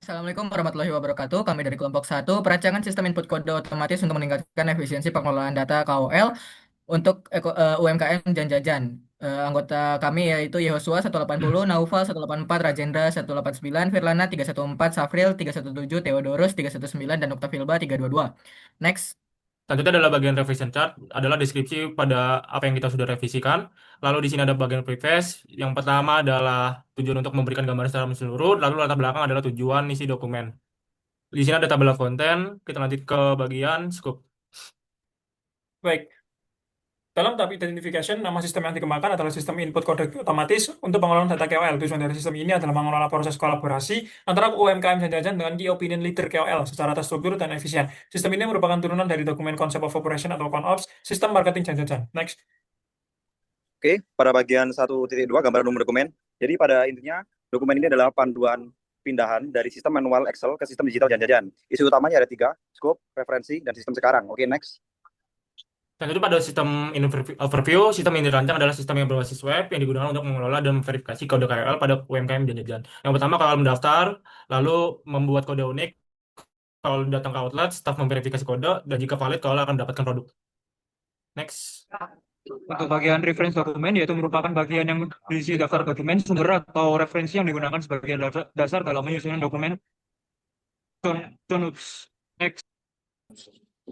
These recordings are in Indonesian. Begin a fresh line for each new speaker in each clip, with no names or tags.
Assalamualaikum warahmatillahi wabarakatuh. Kami dari kelompok satu perancangan sistem input kode otomatis untuk meningkatkan efisiensi pengelolaan data KOL untuk UMKM dan jajan. Anggota kami yaitu Yehosua 180, Naufal 184, Rajendra 189, Firlana 314, Safril 317, Theodorus 319, dan Octavilba 322. Next.
Selanjutnya adalah bagian revision chart, adalah deskripsi pada apa yang kita sudah revisikan. Lalu di sini ada bagian preface. Yang pertama adalah tujuan untuk memberikan gambaran secara menyeluruh, lalu latar belakang adalah tujuan isi dokumen. Di sini ada tabel konten, kita lanjut ke bagian scope.
Baik, dalam tahap identification, nama sistem yang dikembangkan adalah sistem input kode otomatis untuk pengelolaan data KOL. Tujuan dari sistem ini adalah mengelola proses kolaborasi antara UMKM dan jajan dengan key opinion leader KOL secara terstruktur dan efisien. Sistem ini merupakan turunan dari dokumen Concept of Operation atau ConOps, sistem marketing jajan. Next.
Oke, pada bagian 1.2 gambaran umum dokumen. Jadi pada intinya dokumen ini adalah panduan pindahan dari sistem manual Excel ke sistem digital jajan. Isu utamanya ada tiga, scope, referensi, dan sistem sekarang. Oke, next.
Selanjutnya pada sistem overview, sistem yang dirancang adalah sistem yang berbasis web yang digunakan untuk mengelola dan memverifikasi kode KOL pada UMKM dan jajan. Yang pertama kalau mendaftar, lalu membuat kode unik, kalau datang ke outlet, staf memverifikasi kode, dan jika valid, kalau akan mendapatkan produk. Next.
Untuk bagian reference dokumen, yaitu merupakan bagian yang berisi daftar dokumen, sumber atau referensi yang digunakan sebagai dasar dalam menyusun dokumen. Next.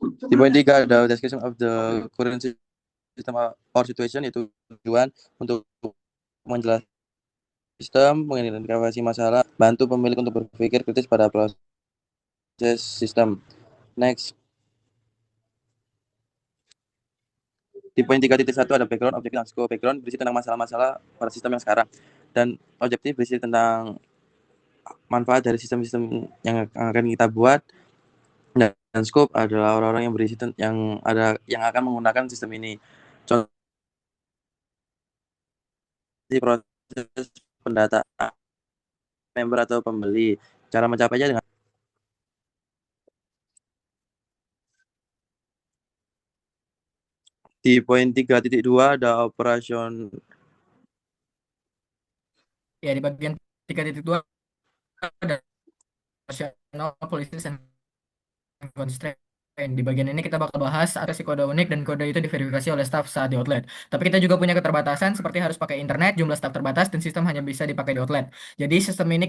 Di poin 3 ada description of the current system or situation, yaitu tujuan untuk menjelaskan sistem, mengidentifikasi masalah, bantu pemilik untuk berpikir kritis pada proses sistem. Next. Di poin 3.1 ada background, objektif, dan scope. Background berisi tentang masalah-masalah pada sistem yang sekarang. Dan objektif berisi tentang manfaat dari sistem-sistem yang akan kita buat. Dan scope adalah orang-orang yang berisi yang akan menggunakan sistem ini. Contoh proses pendataan member atau pembeli. Cara mencapainya dengan di poin 3.2 ada operation.
Ya, di bagian 3.2 ada operational policies and constraint. Di bagian ini kita bakal bahas ada si kode unik dan kode itu diverifikasi oleh staff saat di outlet. Tapi kita juga punya keterbatasan seperti harus pakai internet, jumlah staff terbatas, dan sistem hanya bisa dipakai di outlet. Jadi sistem ini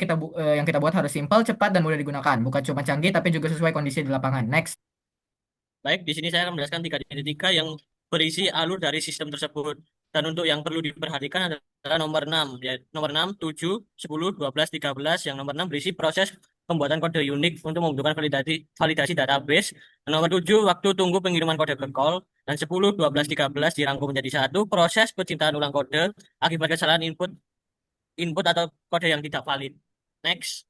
yang kita buat harus simpel, cepat, dan mudah digunakan. Bukan cuma canggih, tapi juga sesuai kondisi di lapangan. Next.
Baik, di sini saya akan menjelaskan 3.3 yang berisi alur dari sistem tersebut. Dan untuk yang perlu diperhatikan adalah nomor 6, ya, nomor 6, 7, 10, 12, 13. Yang nomor 6 berisi proses pembuatan kode unik untuk membutuhkan validasi database. Dan nomor 7, waktu tunggu pengiriman kode ke call. Dan 10, 12, 13 dirangkum menjadi satu, proses penciptaan ulang kode akibat kesalahan input atau kode yang tidak valid. Next.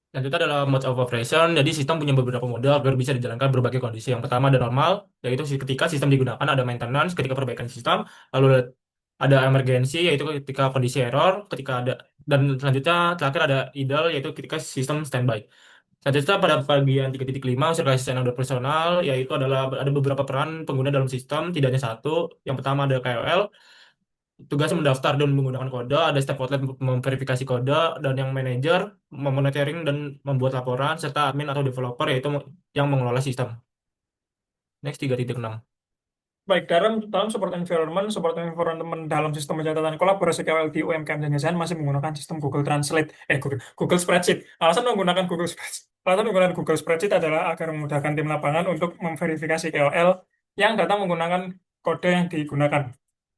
Dan itu adalah mode of operation. Jadi sistem punya beberapa mode agar bisa dijalankan berbagai kondisi. Yang pertama ada normal, yaitu ketika sistem digunakan, ada maintenance ketika perbaikan sistem, lalu ada emergency yaitu ketika kondisi error, ketika ada, dan selanjutnya terakhir ada idle yaitu ketika sistem standby. Selanjutnya pada bagian 3.5 organisasi dan personal, yaitu adalah ada beberapa peran pengguna dalam sistem, tidak hanya satu. Yang pertama ada KOL, tugas mendaftar dan menggunakan kode, ada staf outlet memverifikasi kode, dan yang manajer memonitoring dan membuat laporan, serta admin atau developer yaitu yang mengelola sistem. Next 3.6.
Baik, dalam support environment dalam sistem pencatatan kolaborasi KOL di UMKM dan jajan masih menggunakan sistem Google Translate, Google Spreadsheet. Alasan menggunakan Google Spreadsheet adalah agar memudahkan tim lapangan untuk memverifikasi KOL yang datang menggunakan kode yang digunakan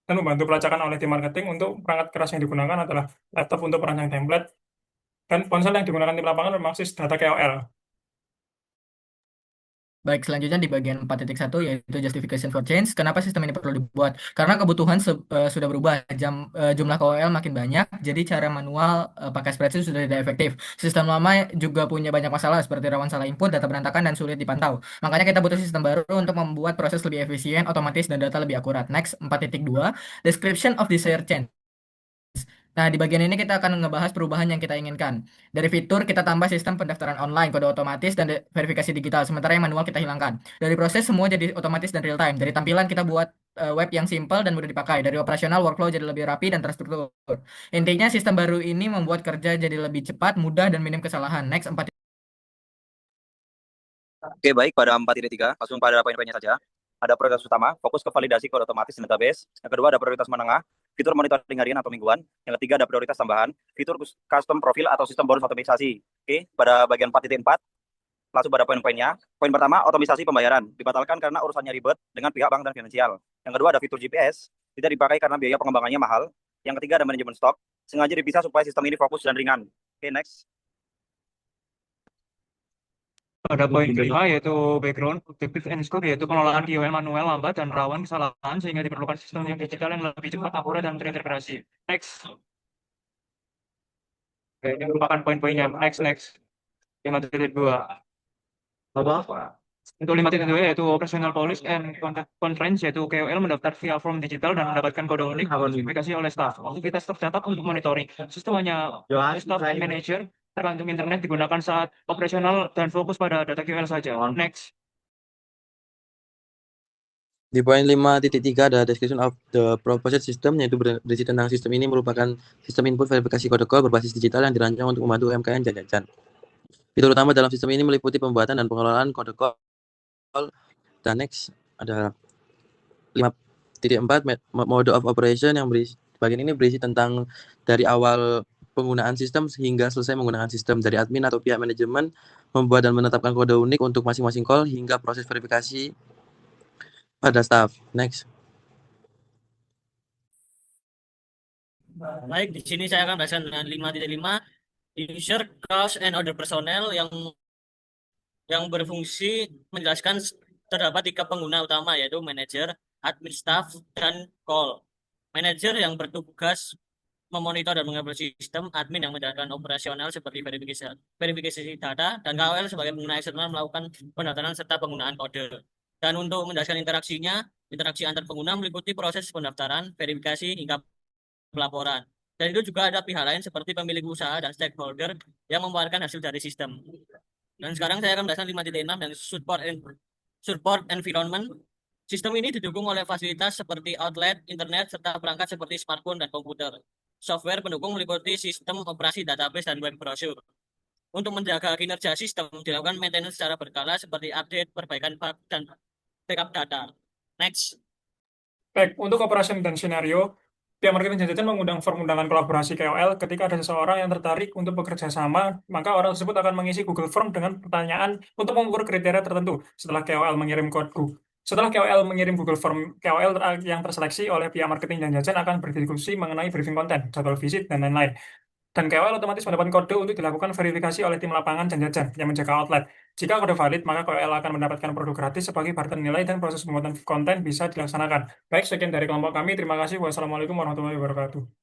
dan membantu pelacakan oleh tim marketing. Untuk perangkat keras yang digunakan adalah laptop untuk perancang template dan ponsel yang digunakan tim lapangan berbasis data KOL.
Baik, selanjutnya di bagian 4.1 yaitu justification for change. Kenapa sistem ini perlu dibuat? Karena kebutuhan sudah berubah. Jumlah KOL makin banyak, jadi cara manual pakai spreadsheet sudah tidak efektif. Sistem lama juga punya banyak masalah seperti rawan salah input, data berantakan, dan sulit dipantau. Makanya kita butuh sistem baru untuk membuat proses lebih efisien, otomatis, dan data lebih akurat. Next, 4.2, description of desired change. Nah, di bagian ini kita akan ngebahas perubahan yang kita inginkan. Dari fitur, kita tambah sistem pendaftaran online, kode otomatis, dan verifikasi digital. Sementara yang manual kita hilangkan. Dari proses, semua jadi otomatis dan real time. Dari tampilan, kita buat web yang simple dan mudah dipakai. Dari operasional, workflow jadi lebih rapi dan terstruktur. Intinya, sistem baru ini membuat kerja jadi lebih cepat, mudah, dan minim kesalahan. Next, 4.
Oke, baik. Pada 4.3, langsung pada poin-poinnya saja. Ada prioritas utama, fokus ke validasi kode otomatis di database. Yang kedua, ada prioritas menengah, fitur monitoring harian atau mingguan. Yang ketiga, ada prioritas tambahan, fitur custom profil atau sistem bonus otomatisasi. Oke, pada bagian 4.4, langsung pada poin-poinnya. Poin pertama, otomatisasi pembayaran. Dibatalkan karena urusannya ribet dengan pihak bank dan finansial. Yang kedua, ada fitur GPS. Tidak dipakai karena biaya pengembangannya mahal. Yang ketiga, ada manajemen stok. Sengaja dipisah supaya sistem ini fokus dan ringan. Oke, next.
Pada poin kelima yaitu background, objective and scope yaitu pengelolaan KOL manual lambat dan rawan kesalahan sehingga diperlukan sistem yang digital yang lebih cepat, akurat, dan terintegrasi. Next. Oke, ini merupakan poin-poinnya. Next. 5.2. Apa? Untuk 5.2 yaitu operational policy and conference yaitu KOL mendaftar via form digital dan mendapatkan kode unik verifikasi oleh staff. Aktivitas tercatat untuk monitoring. Sistem hanya staff manager tergantung internet digunakan saat operasional dan fokus pada data KOL saja. Next.
Di poin 5.3 ada description of the proposed system, yaitu berisi tentang sistem ini merupakan sistem input verifikasi kode call berbasis digital yang dirancang untuk membantu UMKM jajan. Fitur utama dalam sistem ini meliputi pembuatan dan pengelolaan kode call. Dan next ada 5.4 mode of operation yang bagian ini berisi tentang dari awal penggunaan sistem hingga selesai menggunakan sistem, dari admin atau pihak manajemen membuat dan menetapkan kode unik untuk masing-masing call hingga proses verifikasi pada staff. Next.
Baik, di sini saya akan bahas dengan 5.5 user, cost, and order personnel yang berfungsi menjelaskan terdapat 3 pengguna utama yaitu manajer, admin staff, dan call. Manajer yang bertugas memonitor dan mengevaluasi sistem, admin yang menjalankan operasional seperti verifikasi data, dan KOL sebagai pengguna eksternal melakukan pendaftaran serta penggunaan kode. Dan untuk menjelaskan interaksi antar pengguna meliputi proses pendaftaran, verifikasi, hingga pelaporan. Dan itu juga ada pihak lain seperti pemilik usaha dan stakeholder yang memanfaatkan hasil dari sistem. Dan sekarang saya akan menjelaskan 5.6 yang support environment. Sistem ini didukung oleh fasilitas seperti outlet, internet, serta perangkat seperti smartphone dan komputer. Software pendukung meliputi sistem operasi database dan web browser. Untuk menjaga kinerja sistem, dilakukan maintenance secara berkala seperti update, perbaikan bug, dan backup data. Next.
Baik, untuk operasi dan skenario, pihak marketing jajan mengundang form undangan kolaborasi KOL. Ketika ada seseorang yang tertarik untuk bekerja sama, maka orang tersebut akan mengisi Google Form dengan pertanyaan untuk mengukur kriteria tertentu. Setelah KOL mengirim Google Form, KOL yang terseleksi oleh pihak marketing dan jajan akan berdiskusi mengenai briefing konten, jadwal visit, dan lain-lain. Dan KOL otomatis mendapat kode untuk dilakukan verifikasi oleh tim lapangan dan jajan yang menjaga outlet. Jika kode valid, maka KOL akan mendapatkan produk gratis sebagai barter nilai dan proses pembuatan konten bisa dilaksanakan. Baik, sekian dari kelompok kami. Terima kasih. Wassalamualaikum warahmatullahi wabarakatuh.